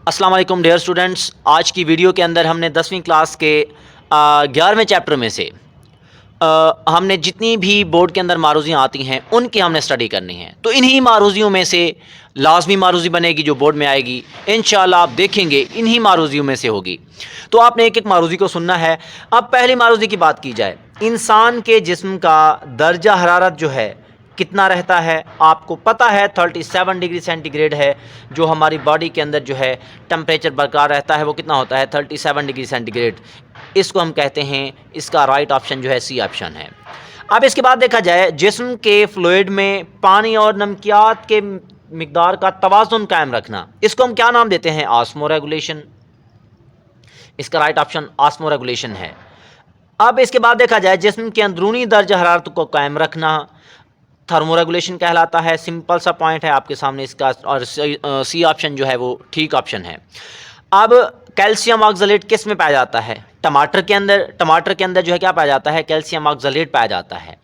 अस्सलाम वालेकुम dear students. आज की वीडियो के अंदर हमने 10वीं क्लास के 11वें चैप्टर में से हमने जितनी भी बोर्ड के अंदर मारूजियाँ आती हैं उनकी हमने स्टडी करनी है। तो इन्हीं मारूजियों में से लाजमी मारूजी बनेगी जो बोर्ड में आएगी, इंशाल्लाह आप देखेंगे इन्हीं मारूजियों में से होगी। तो आपने एक एक मारूजी को सुनना है। अब पहली मारूजी की बात की जाए, इंसान के जिस्म का दर्जा हरारत जो है कितना रहता है, आपको पता है 37 डिग्री सेंटीग्रेड है जो हमारी बॉडी के अंदर जो है टेम्परेचर बरकरार रहता है, वो कितना होता है 37 डिग्री सेंटीग्रेड। इसको हम कहते हैं, इसका राइट ऑप्शन जो है सी ऑप्शन है। अब इसके बाद देखा जाए, जिस्म के फ्लूइड में पानी और नमकियात के मिकदार का तवाज़ुन कायम रखना, इसको हम क्या नाम देते हैं? Osmo regulation. इसका राइट ऑप्शन ऑस्मो रेगुलेशन है। अब इसके बाद देखा जाए, जिस्म के अंदरूनी दर्जा हरारत को कायम रखना थर्मो रेगुलेशन कहलाता है। सिंपल सा पॉइंट है आपके सामने इसका, और सी ऑप्शन जो है वो ठीक ऑप्शन है। अब कैल्शियम ऑक्सलेट किस में पाया जाता है? टमाटर के अंदर। टमाटर के अंदर जो है क्या पाया जाता है? कैल्शियम ऑक्सलेट पाया जाता है।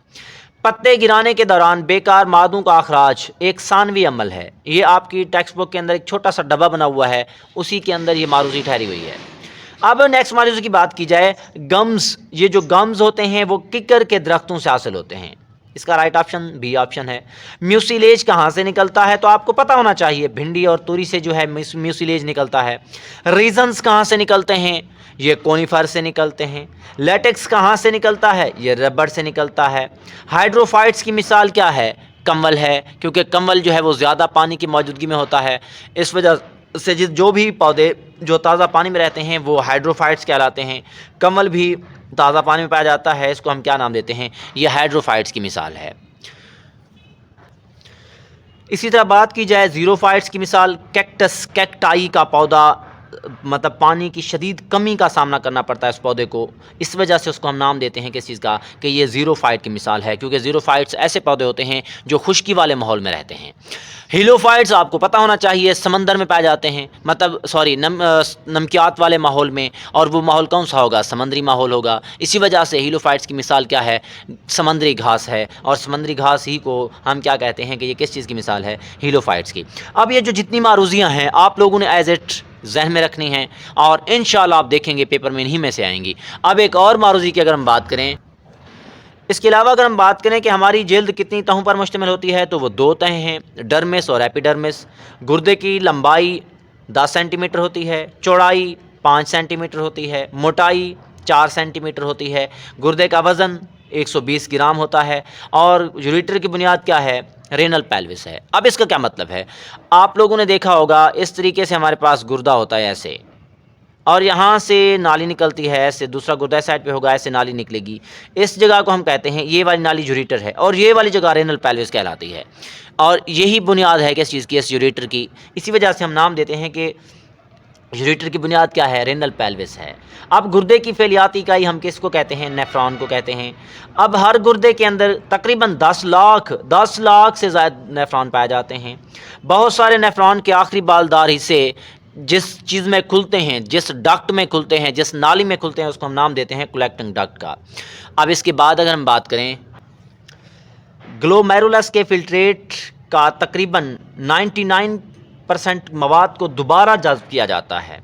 पत्ते गिराने के दौरान बेकार मादों का अखराज एक सानवी अमल है। ये आपकी टेक्स्ट बुक के अंदर एक छोटा सा डब्बा बना हुआ है, उसी के अंदर ये मारूजी ठहरी हुई है। अब नेक्स्ट मारूजी की बात की जाए, गम्स। ये जो गम्स होते हैं वो किकर के दरख्तों से हासिल होते हैं। इसका राइट ऑप्शन बी ऑप्शन है। म्यूसिलेज कहाँ से निकलता है? तो आपको पता होना चाहिए, भिंडी और तूरी से जो है म्यूसिलेज निकलता है। रीजन्स कहाँ से निकलते हैं? ये कोनीफर से निकलते हैं। लेटेक्स कहाँ से निकलता है? ये रबड़ से निकलता है। हाइड्रोफाइट्स की मिसाल क्या है? कंवल है, क्योंकि कंवल जो है वो ज़्यादा पानी की मौजूदगी में होता है। इस वजह से जो भी पौधे जो ताज़ा पानी में रहते हैं वो हाइड्रोफाइट्स कहलाते हैं। कंवल भी ताज़ा पानी में पाया जाता है, इसको हम क्या नाम देते हैं? ये हाइड्रोफाइट्स की मिसाल है। इसी तरह बात की जाए ज़ीरोफाइट्स की मिसाल, कैक्टस, कैक्टाई का पौधा, मतलब पानी की शदीद कमी का सामना करना पड़ता है उस पौधे को, इस वजह से उसको हम नाम देते हैं किस चीज़ का? कि ये ज़ीरोफाइट की मिसाल है, क्योंकि ज़ीरोफाइट्स ऐसे पौधे होते हैं जो खुश्की वाले माहौल में रहते हैं। हीलोफाइट्स आपको पता होना चाहिए, समंदर में पाए जाते हैं, मतलब सॉरी नमकियात वाले माहौल में, और वो माहौल कौन सा होगा? समंदरी माहौल होगा। इसी वजह से हीलोफाइट्स की मिसाल क्या है? समंदरी घास है, और समंदरी घास ही को हम क्या कहते हैं कि ये किस चीज़ की मिसाल है? हीलोफाइट्स की। अब ये जो जितनी मारूजियाँ हैं आप लोगों ने एज इट जहन में रखनी है, और इंशाल्लाह आप देखेंगे पेपर में इन्हीं में से आएंगी। अब एक और मारूजी की अगर हम बात करें, इसके अलावा अगर हम बात करें कि हमारी जल्द कितनी तहों पर मुश्तमिल होती है, तो वो दो तहें हैं, डर्मिस और एपिडर्मिस। गुर्दे की लंबाई 10 सेंटीमीटर होती है, चौड़ाई 5 सेंटीमीटर होती है, मोटाई 4 सेंटीमीटर होती है। गुर्दे का वज़न 120 ग्राम होता है, और यूरेटर की बुनियाद क्या है? रेनल पेल्विस है। अब इसका क्या मतलब है? आप लोगों ने देखा होगा, इस तरीके से हमारे पास गुर्दा होता है ऐसे, और यहाँ से नाली निकलती है ऐसे, दूसरा गुर्दा साइड पे होगा, ऐसे नाली निकलेगी। इस जगह को हम कहते हैं, ये वाली नाली यूरेटर है, और ये वाली जगह रेनल पेल्विस कहलाती है, और यही बुनियाद है किस चीज़ की? इस यूरेटर की। इसी वजह से हम नाम देते हैं कि यूरेटर की बुनियाद क्या है? रेनल पेल्विस है। अब गुर्दे की फैलियाती इकाई हम किसको कहते हैं? नेफ्रॉन को कहते हैं। अब हर गुर्दे के अंदर तकरीबन 10 लाख से ज़्यादा नेफ्रॉन पाए जाते हैं। बहुत सारे नेफ्रॉन के आखिरी बालदार हिस्से जिस चीज़ में खुलते हैं, जिस डक्ट में खुलते हैं, जिस नाली में खुलते हैं, उसको हम नाम देते हैं कलेक्टिंग डक्ट का। अब इसके बाद अगर हम बात करें, ग्लोमेरुलस के फिल्ट्रेट का तकरीबन 99% मवाद को दोबारा जज़्ब किया जाता है।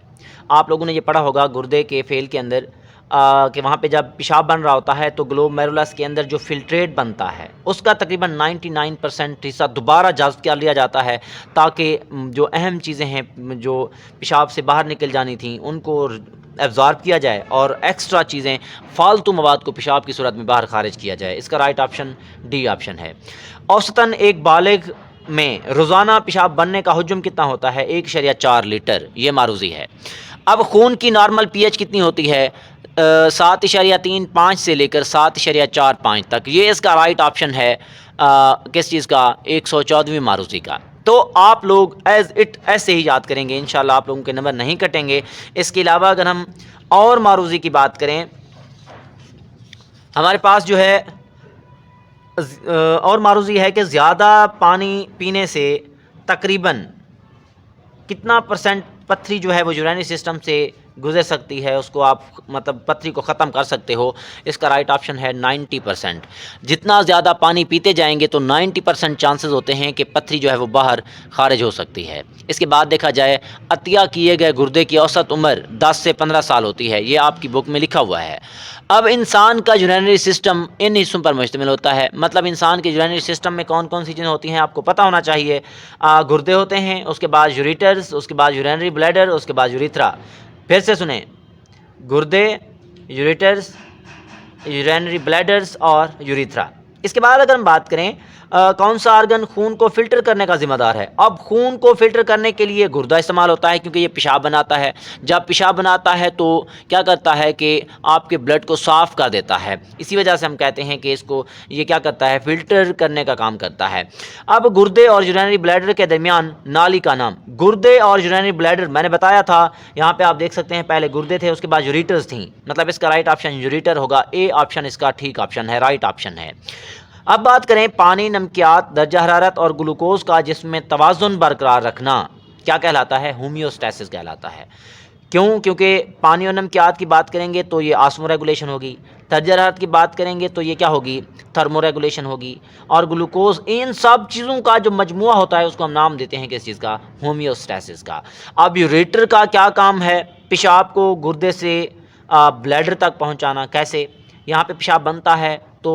आप लोगों ने ये पढ़ा होगा गुर्दे के फेल के अंदर कि वहाँ पे जब पेशाब बन रहा होता है तो ग्लोमेरुलस के अंदर जो फिल्ट्रेट बनता है उसका तकरीबन 99% हिस्सा दोबारा जज़्ब कर लिया जाता है, ताकि जो अहम चीज़ें हैं जो पेशाब से बाहर निकल जानी थी उनको एब्ज़ॉर्ब किया जाए, और एक्स्ट्रा चीज़ें फालतू मवाद को पेशाब की सूरत में बाहर खारिज किया जाए। इसका राइट ऑप्शन डी ऑप्शन है। औसतन एक बालिग में रोज़ाना पेशाब बनने का हुज्म कितना होता है? 1.4 लीटर। ये मारूजी है। अब खून की नॉर्मल पीएच कितनी होती है? 7.35 से लेकर 7.45 तक। ये इसका राइट ऑप्शन है किस चीज़ का? 114वीं मारूजी का। तो आप लोग एज इट ऐसे ही याद करेंगे, इंशाल्लाह आप लोगों के नंबर नहीं कटेंगे। इसके अलावा अगर हम और मारूजी की बात करें, हमारे पास जो है और मारूजी है कि ज़्यादा पानी पीने से तकरीबन कितना % पत्थरी जो है वो यूरिनरी सिस्टम से گزر سکتی ہے، اس کو آپ مطلب پتھری کو ختم کر سکتے ہو۔ اس کا رائٹ آپشن ہے 90%۔ جتنا زیادہ پانی پیتے جائیں گے تو 90% چانسز ہوتے ہیں کہ پتھری جو ہے وہ باہر خارج ہو سکتی ہے۔ اس کے بعد دیکھا جائے عطیہ کیے گئے گردے کی اوسط عمر 10 سے 15 سال ہوتی ہے، یہ آپ کی بک میں لکھا ہوا ہے۔ اب انسان کا یورینری سسٹم ان حصوں پر مشتمل ہوتا ہے، مطلب انسان کے یورینری سسٹم میں کون کون سی چیزیں ہوتی ہیں آپ کو پتہ ہونا چاہیے۔ گردے ہوتے ہیں، اس کے بعد یوریٹرز، اس کے بعد یورینری بلیڈر، اس کے بعد یوریتھرا۔ پھر سے سنیں، گردے، یوریٹرز، یورینری بلیڈرز اور یوریتھرا۔ اس کے بعد اگر ہم بات کریں کون سا آرگن خون کو فلٹر کرنے کا ذمہ دار ہے، اب خون کو فلٹر کرنے کے لیے گردہ استعمال ہوتا ہے کیونکہ یہ پیشاب بناتا ہے۔ جب پیشاب بناتا ہے تو کیا کرتا ہے کہ آپ کے بلڈ کو صاف کر دیتا ہے، اسی وجہ سے ہم کہتے ہیں کہ اس کو یہ کیا کرتا ہے، فلٹر کرنے کا کام کرتا ہے۔ اب گردے اور یورینری بلیڈر کے درمیان نالی کا نام، گردے اور یورینری بلیڈر میں نے بتایا تھا، یہاں پہ آپ دیکھ سکتے ہیں پہلے گردے تھے، اس کے بعد یوریٹرز تھیں، مطلب اس کا رائٹ آپشن یوریٹر ہوگا، اے آپشن اس کا ٹھیک آپشن ہے، رائٹ آپشن ہے۔ اب بات کریں پانی، نمکیات، درجہ حرارت اور گلوکوز کا جسم میں توازن برقرار رکھنا کیا کہلاتا ہے، ہومیوسٹیسس کہلاتا ہے۔ کیوں؟ کیونکہ پانی اور نمکیات کی بات کریں گے تو یہ آسمو ریگولیشن ہوگی، درجہ حرارت کی بات کریں گے تو یہ کیا ہوگی، تھرمو ریگولیشن ہوگی، اور گلوکوز، ان سب چیزوں کا جو مجموعہ ہوتا ہے اس کو ہم نام دیتے ہیں کس چیز کا، ہومیوسٹیسس کا۔ اب یوریٹر کا کیا کام ہے، پیشاب کو گردے سے بلیڈر تک پہنچانا۔ کیسے؟ یہاں پہ پیشاب بنتا ہے تو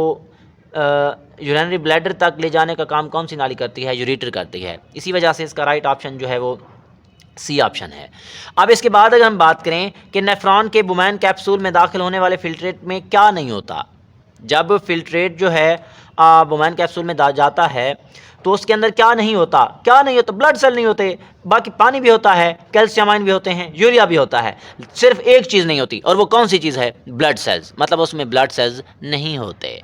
یورینری بلیڈر تک لے جانے کا کام کون سی نالی کرتی ہے، یوریٹر کرتی ہے، اسی وجہ سے اس کا رائٹ آپشن جو ہے وہ سی آپشن ہے۔ اب اس کے بعد اگر ہم بات کریں کہ نیفران کے بومین کیپسول میں داخل ہونے والے فلٹریٹ میں کیا نہیں ہوتا، جب فلٹریٹ جو ہے بومین کیپسول میں جاتا ہے تو اس کے اندر کیا نہیں ہوتا، کیا نہیں ہوتا، بلڈ سیل نہیں ہوتے، باقی پانی بھی ہوتا ہے، کیلشیم آئن بھی ہوتے ہیں، یوریا بھی ہوتا ہے، صرف ایک چیز نہیں ہوتی، اور وہ کون سی چیز ہے، بلڈ سیلز، مطلب اس میں بلڈ سیلز نہیں ہوتے۔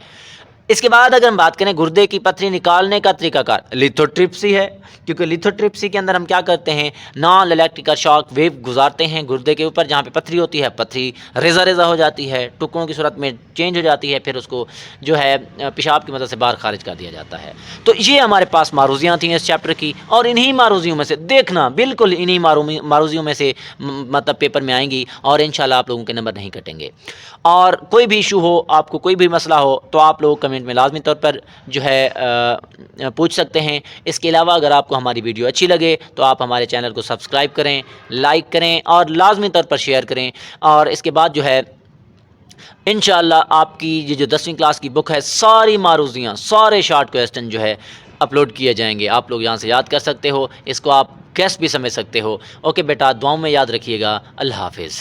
اس کے بعد اگر ہم بات کریں گردے کی پتھری نکالنے کا طریقہ کار، لیتھوٹرپسی ہے، کیونکہ لیتھوٹرپسی کے اندر ہم کیا کرتے ہیں، نان الیکٹریکل شاک ویو گزارتے ہیں گردے کے اوپر، جہاں پہ پتھری ہوتی ہے، پتھری ریزہ ریزہ ہو جاتی ہے، ٹکڑوں کی صورت میں چینج ہو جاتی ہے، پھر اس کو جو ہے پیشاب کی مدد سے باہر خارج کر دیا جاتا ہے۔ تو یہ ہمارے پاس معروضیاں تھیں اس چیپٹر کی، اور انہی معروضیوں میں سے دیکھنا بالکل انہی معروضیوں میں سے مطلب پیپر میں آئیں گی، اور انشاءاللہ آپ لوگوں کے نمبر نہیں کٹیں گے۔ اور کوئی بھی ایشو ہو، آپ کو کوئی بھی مسئلہ ہو تو آپ لوگ کمنٹ میں لازمی طور پر جو ہے پوچھ سکتے ہیں۔ اس کے علاوہ اگر آپ کو ہماری ویڈیو اچھی لگے تو آپ ہمارے چینل کو سبسکرائب کریں، لائک کریں اور لازمی طور پر شیئر کریں، اور اس کے بعد جو ہے انشاءاللہ آپ کی یہ جو 10ویں کلاس کی بک ہے، ساری معروضیاں، سارے شارٹ کویسچن جو ہے اپلوڈ کیے جائیں گے، آپ لوگ یہاں سے یاد کر سکتے ہو، اس کو آپ گیس بھی سمجھ سکتے ہو۔ اوکے بیٹا، دعاؤں میں یاد رکھیے گا، اللہ حافظ۔